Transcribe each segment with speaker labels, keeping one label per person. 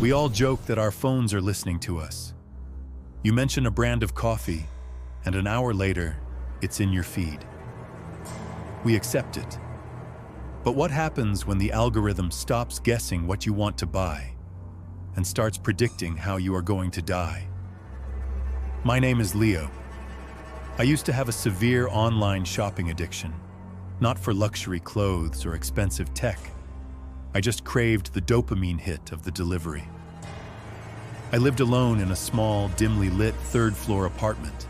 Speaker 1: We all joke that our phones are listening to us. You mention a brand of coffee, and an hour later, it's in your feed. We accept it. But what happens when the algorithm stops guessing what you want to buy and starts predicting how you are going to die? My name is Leo. I used to have a severe online shopping addiction, not for luxury clothes or expensive tech. I just craved the dopamine hit of the delivery. I lived alone in a small, dimly lit third-floor apartment.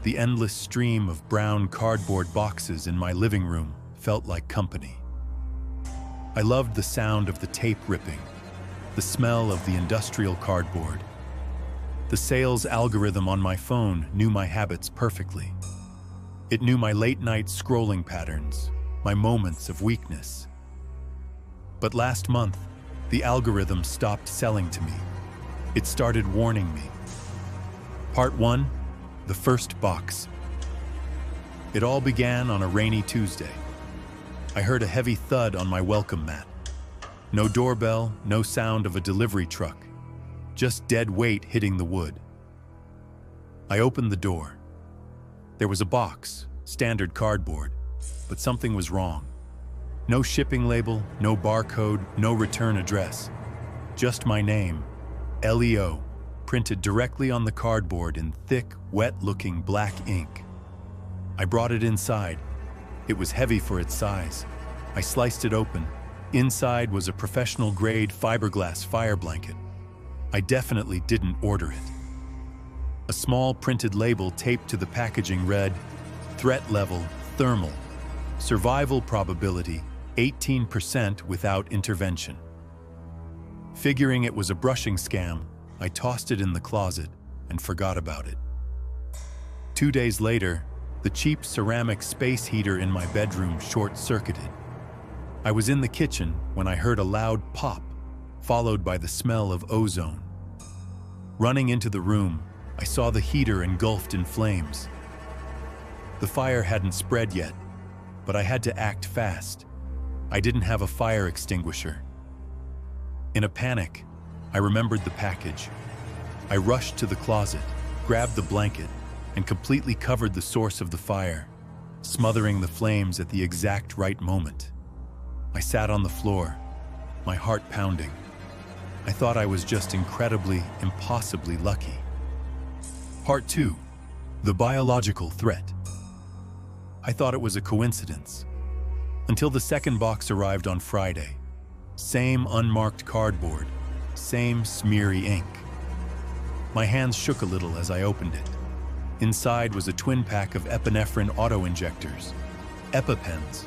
Speaker 1: The endless stream of brown cardboard boxes in my living room felt like company. I loved the sound of the tape ripping, the smell of the industrial cardboard. The sales algorithm on my phone knew my habits perfectly. It knew my late-night scrolling patterns, my moments of weakness. But last month, the algorithm stopped selling to me. It started warning me. Part 1, the first box. It all began on a rainy Tuesday. I heard a heavy thud on my welcome mat. No doorbell, no sound of a delivery truck, just dead weight hitting the wood. I opened the door. There was a box, standard cardboard, but something was wrong. No shipping label, no barcode, no return address. Just my name, Leo, printed directly on the cardboard in thick, wet-looking black ink. I brought it inside. It was heavy for its size. I sliced it open. Inside was a professional-grade fiberglass fire blanket. I definitely didn't order it. A small printed label taped to the packaging read, "Threat level, thermal. Survival probability, 18% without intervention." Figuring it was a brushing scam, I tossed it in the closet and forgot about it. 2 days later, the cheap ceramic space heater in my bedroom short-circuited. I was in the kitchen when I heard a loud pop, followed by the smell of ozone. Running into the room, I saw the heater engulfed in flames. The fire hadn't spread yet, but I had to act fast. I didn't have a fire extinguisher. In a panic, I remembered the package. I rushed to the closet, grabbed the blanket, and completely covered the source of the fire, smothering the flames at the exact right moment. I sat on the floor, my heart pounding. I thought I was just incredibly, impossibly lucky. Part 2, the biological threat. I thought it was a coincidence, until the second box arrived on Friday. Same unmarked cardboard, same smeary ink. My hands shook a little as I opened it. Inside was a twin pack of epinephrine auto-injectors, EpiPens.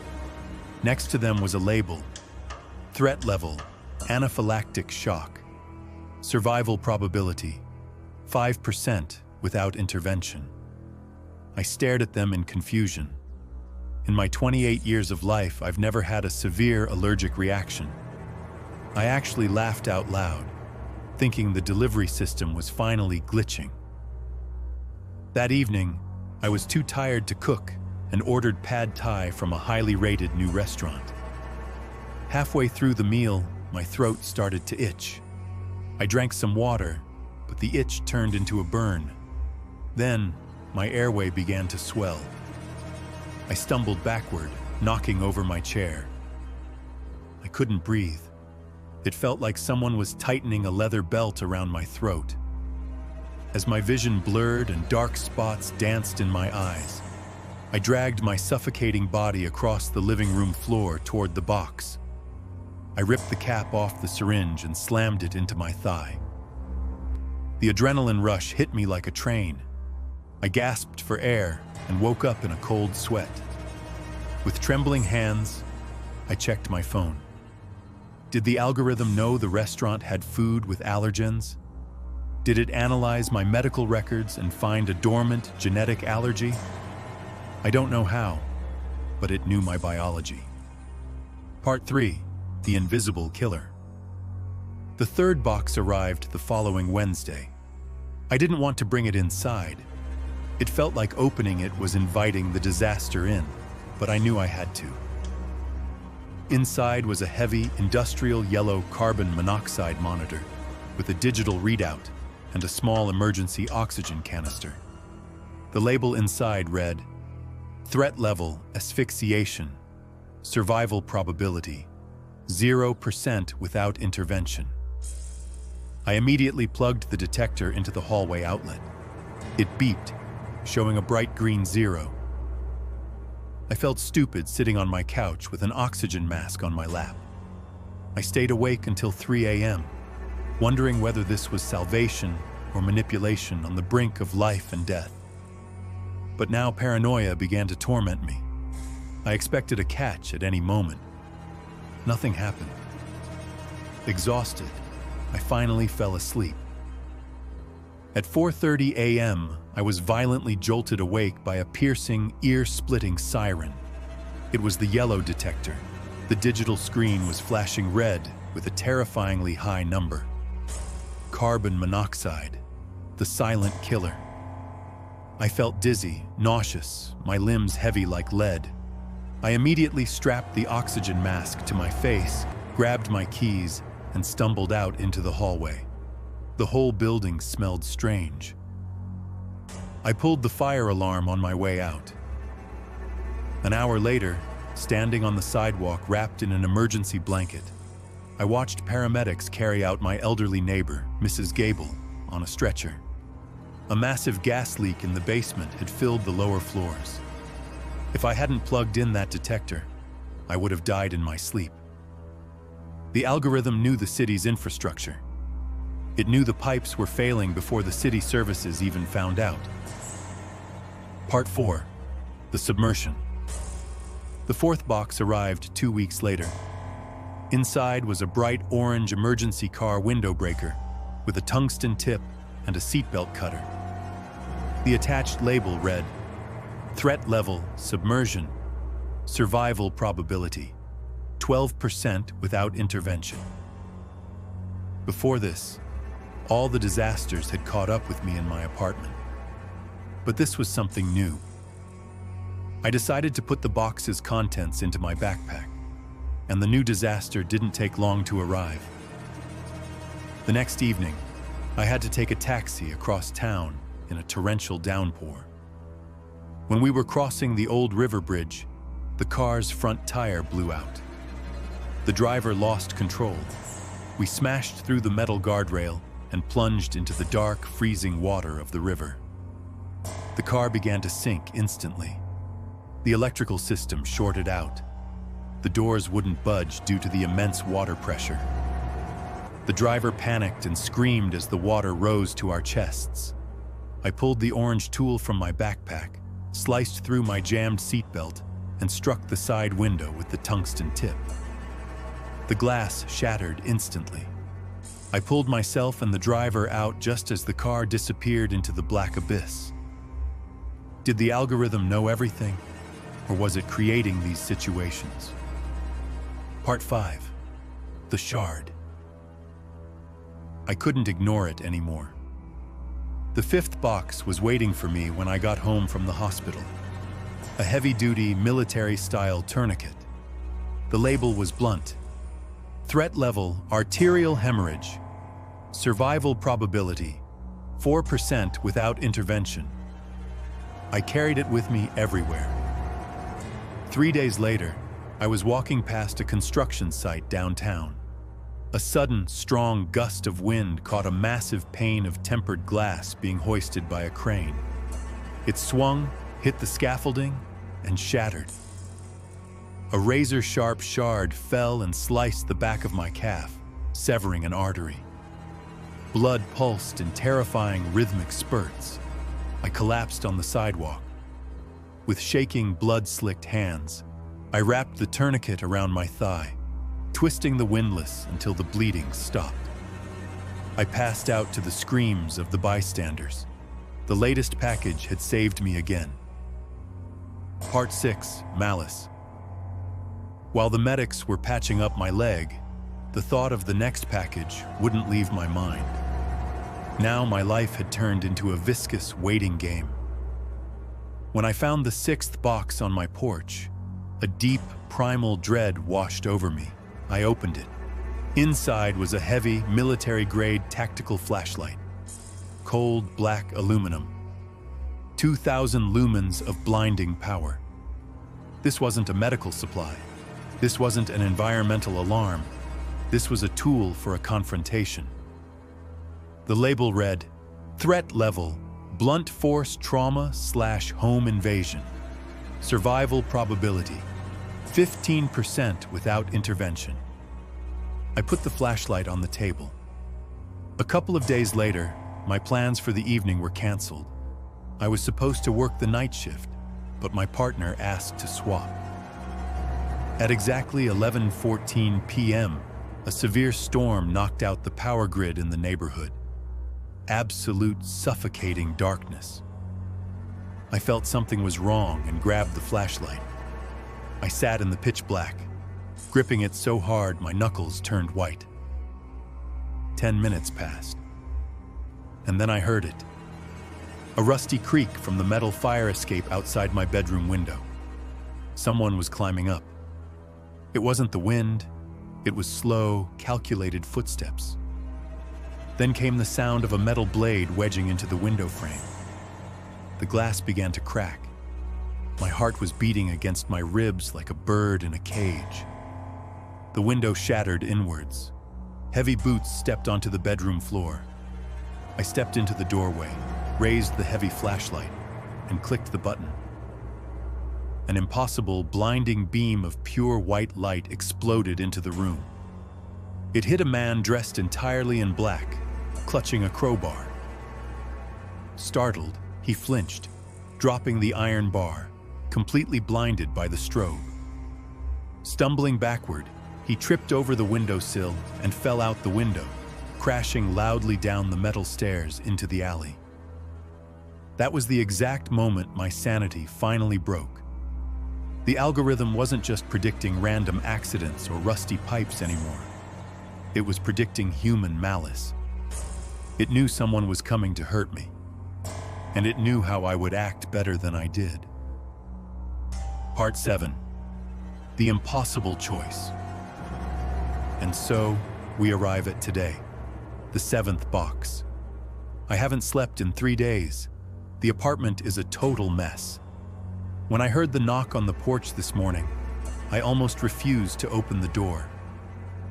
Speaker 1: Next to them was a label, "Threat level, anaphylactic shock. Survival probability, 5% without intervention." I stared at them in confusion. In my 28 years of life, I've never had a severe allergic reaction. I actually laughed out loud, thinking the delivery system was finally glitching. That evening, I was too tired to cook and ordered pad thai from a highly rated new restaurant. Halfway through the meal, my throat started to itch. I drank some water, but the itch turned into a burn. Then, my airway began to swell. I stumbled backward, knocking over my chair. I couldn't breathe. It felt like someone was tightening a leather belt around my throat. As my vision blurred and dark spots danced in my eyes, I dragged my suffocating body across the living room floor toward the box. I ripped the cap off the syringe and slammed it into my thigh. The adrenaline rush hit me like a train. I gasped for air and woke up in a cold sweat. With trembling hands, I checked my phone. Did the algorithm know the restaurant had food with allergens? Did it analyze my medical records and find a dormant genetic allergy? I don't know how, but it knew my biology. Part 3, the invisible killer. The third box arrived the following Wednesday. I didn't want to bring it inside. It felt like opening it was inviting the disaster in, but I knew I had to. Inside was a heavy, industrial yellow carbon monoxide monitor, with a digital readout and a small emergency oxygen canister. The label inside read, "Threat level asphyxiation, survival probability, 0% without intervention." I immediately plugged the detector into the hallway outlet. It beeped, showing a bright green 0. I felt stupid sitting on my couch with an oxygen mask on my lap. I stayed awake until 3 a.m., wondering whether this was salvation or manipulation on the brink of life and death. But now paranoia began to torment me. I expected a catch at any moment. Nothing happened. Exhausted, I finally fell asleep. At 4:30 a.m., I was violently jolted awake by a piercing, ear-splitting siren. It was the yellow detector. The digital screen was flashing red with a terrifyingly high number. Carbon monoxide, the silent killer. I felt dizzy, nauseous, my limbs heavy like lead. I immediately strapped the oxygen mask to my face, grabbed my keys, and stumbled out into the hallway. The whole building smelled strange. I pulled the fire alarm on my way out. An hour later, standing on the sidewalk wrapped in an emergency blanket, I watched paramedics carry out my elderly neighbor, Mrs. Gable, on a stretcher. A massive gas leak in the basement had filled the lower floors. If I hadn't plugged in that detector, I would have died in my sleep. The algorithm knew the city's infrastructure. It knew the pipes were failing before the city services even found out. Part 4. The submersion. The fourth box arrived 2 weeks later. Inside was a bright orange emergency car window breaker with a tungsten tip and a seatbelt cutter. The attached label read, "Threat level submersion, survival probability, 12% without intervention." Before this, all the disasters had caught up with me in my apartment. But this was something new. I decided to put the box's contents into my backpack, and the new disaster didn't take long to arrive. The next evening, I had to take a taxi across town in a torrential downpour. When we were crossing the old river bridge, the car's front tire blew out. The driver lost control. We smashed through the metal guardrail and plunged into the dark, freezing water of the river. The car began to sink instantly. The electrical system shorted out. The doors wouldn't budge due to the immense water pressure. The driver panicked and screamed as the water rose to our chests. I pulled the orange tool from my backpack, sliced through my jammed seatbelt, and struck the side window with the tungsten tip. The glass shattered instantly. I pulled myself and the driver out just as the car disappeared into the black abyss. Did the algorithm know everything, or was it creating these situations? Part 5. The Shard. I couldn't ignore it anymore. The fifth box was waiting for me when I got home from the hospital. A heavy-duty, military-style tourniquet. The label was blunt. Threat level, arterial hemorrhage. Survival probability, 4% without intervention. I carried it with me everywhere. 3 days later, I was walking past a construction site downtown. A sudden, strong gust of wind caught a massive pane of tempered glass being hoisted by a crane. It swung, hit the scaffolding, and shattered. A razor-sharp shard fell and sliced the back of my calf, severing an artery. Blood pulsed in terrifying rhythmic spurts. I collapsed on the sidewalk. With shaking, blood-slicked hands, I wrapped the tourniquet around my thigh, twisting the windlass until the bleeding stopped. I passed out to the screams of the bystanders. The latest package had saved me again. Part 6. Malice. While the medics were patching up my leg, the thought of the next package wouldn't leave my mind. Now my life had turned into a viscous waiting game. When I found the sixth box on my porch, a deep, primal dread washed over me. I opened it. Inside was a heavy, military-grade tactical flashlight. Cold, black aluminum. 2,000 lumens of blinding power. This wasn't a medical supply. This wasn't an environmental alarm. This was a tool for a confrontation. The label read, "Threat level, blunt force trauma/home invasion. Survival probability, 15% without intervention." I put the flashlight on the table. A couple of days later, my plans for the evening were canceled. I was supposed to work the night shift, but my partner asked to swap. At exactly 11:14 p.m., a severe storm knocked out the power grid in the neighborhood. Absolute suffocating darkness. I felt something was wrong and grabbed the flashlight. I sat in the pitch black, gripping it so hard my knuckles turned white. 10 minutes passed, and then I heard it. A rusty creak from the metal fire escape outside my bedroom window. Someone was climbing up. It wasn't the wind, it was slow, calculated footsteps. Then came the sound of a metal blade wedging into the window frame. The glass began to crack. My heart was beating against my ribs like a bird in a cage. The window shattered inwards. Heavy boots stepped onto the bedroom floor. I stepped into the doorway, raised the heavy flashlight, and clicked the button. An impossible, blinding beam of pure white light exploded into the room. It hit a man dressed entirely in black, clutching a crowbar. Startled, he flinched, dropping the iron bar, completely blinded by the strobe. Stumbling backward, he tripped over the windowsill and fell out the window, crashing loudly down the metal stairs into the alley. That was the exact moment my sanity finally broke. The algorithm wasn't just predicting random accidents or rusty pipes anymore. It was predicting human malice. It knew someone was coming to hurt me, and it knew how I would act better than I did. Part 7. The impossible choice. And so, we arrive at today, the 7th box. I haven't slept in 3 days. The apartment is a total mess. When I heard the knock on the porch this morning, I almost refused to open the door.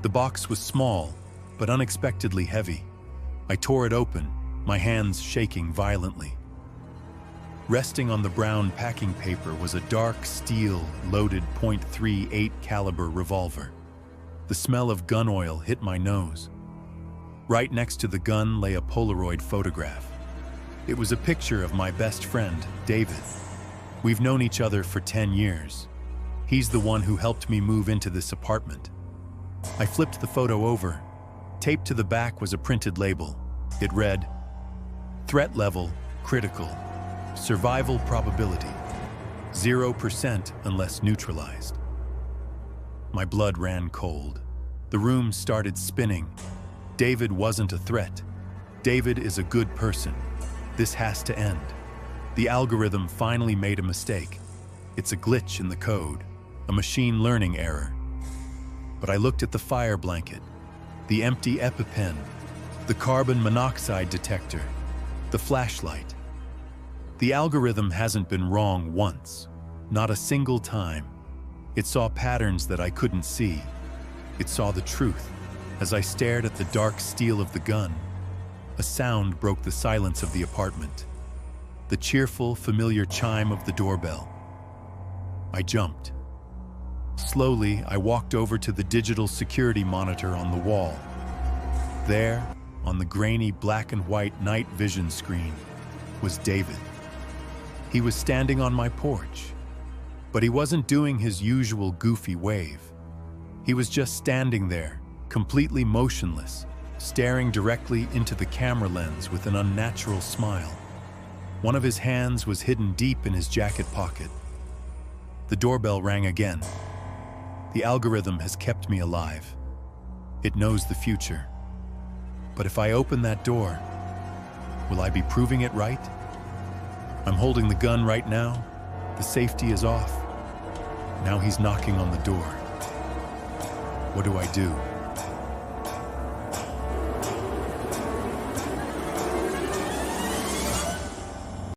Speaker 1: The box was small, but unexpectedly heavy. I tore it open, my hands shaking violently. Resting on the brown packing paper was a dark steel, loaded .38 caliber revolver. The smell of gun oil hit my nose. Right next to the gun lay a Polaroid photograph. It was a picture of my best friend, David. We've known each other for 10 years. He's the one who helped me move into this apartment. I flipped the photo over. Taped to the back was a printed label. It read, "Threat level, critical. Survival probability, 0% unless neutralized." My blood ran cold. The room started spinning. David wasn't a threat. David is a good person. This has to end. The algorithm finally made a mistake. It's a glitch in the code, a machine learning error. But I looked at the fire blanket, the empty EpiPen, the carbon monoxide detector, the flashlight. The algorithm hasn't been wrong once, not a single time. It saw patterns that I couldn't see. It saw the truth. As I stared at the dark steel of the gun, a sound broke the silence of the apartment. The cheerful, familiar chime of the doorbell. I jumped. Slowly, I walked over to the digital security monitor on the wall. There, on the grainy black and white night vision screen, was David. He was standing on my porch, but he wasn't doing his usual goofy wave. He was just standing there, completely motionless, staring directly into the camera lens with an unnatural smile. One of his hands was hidden deep in his jacket pocket. The doorbell rang again. The algorithm has kept me alive. It knows the future. But if I open that door, will I be proving it right? I'm holding the gun right now. The safety is off. Now he's knocking on the door. What do I do?